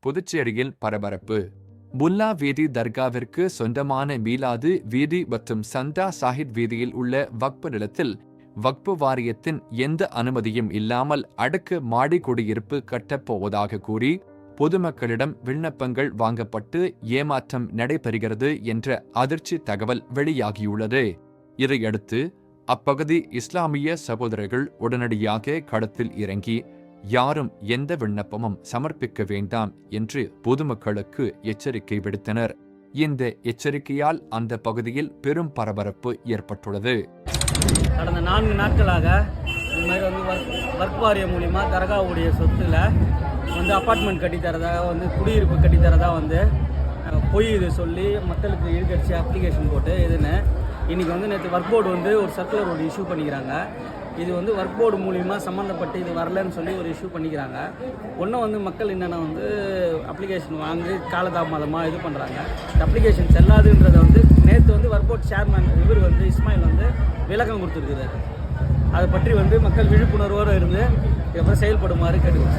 புதுச்சேரியில் பரபரப்பு. முல்லா வீதி தர்காவிற்கு சொந்தமான மீலாது வீதி மற்றும் சந்தா சாஹித் வீதியில் உள்ள வக்பு நிலத்தில் வக்பு வாரியத்தின் எந்த அனுமதியும் இல்லாமல் அடுக்கு மாடி குடியிருப்பு கட்டப்போவதாக கூறி பொதுமக்களிடம் விண்ணப்பங்கள் வாங்கப்பட்டு ஏமாற்றம் நடைபெறுகிறது என்ற அதிர்ச்சி தகவல் வெளியாகியுள்ளது. இதையடுத்து அப்பகுதி இஸ்லாமிய சகோதரர்கள் உடனடியாக களத்தில் இறங்கி யாரும் எந்த விண்ணப்பமும் சமர்ப்பிக்க வேண்டாம் என்று பொதுமக்களுக்கு எச்சரிக்கை விடுத்தனர். இந்த எச்சரிக்கையால் அந்த பகுதியில் பெரும் பரபரப்பு ஏற்பட்டுள்ளது. கடந்த 4 நாட்களாக இந்த மாதிரி வக்ஃப் வாரியம் மூலிமா தர்காவுடைய சொத்துல அப்பார்ட்மெண்ட் கட்டித்தரதாக குடியிருப்பு கட்டித்தரதாக பொய் இது சொல்லி மக்களுக்கு இழுக்கடிச்சு அப்ளிகேஷன் போட்டு இதுன்னு இன்றைக்கி நேற்று ஒர்க் போர்டு ஒரு சர்க்குலர் ஒரு இஷ்யூ பண்ணிக்கிறாங்க. இது ஒர்க் போர்டு மூலிமா சம்மந்தப்பட்டு இது வரலன்னு சொல்லி ஒரு இஷ்யூ பண்ணிக்கிறாங்க. ஒன்றும் மக்கள் என்னென்னா அப்ளிகேஷன் வாங்கி காலதாமதமாக இது பண்ணுறாங்க. இந்த அப்ளிகேஷன் செல்லாதுன்றதை நேற்று ஒர்க் போர்டு சேர்மேன் இவர் இஸ்மாயில் விளக்கம் கொடுத்துருக்குறாரு. அதை பற்றி மக்கள் விழிப்புணர்வோடு இருந்து இதுக்கப்புறம் செயல்படுமாறு கேட்டுக்கிறோம்.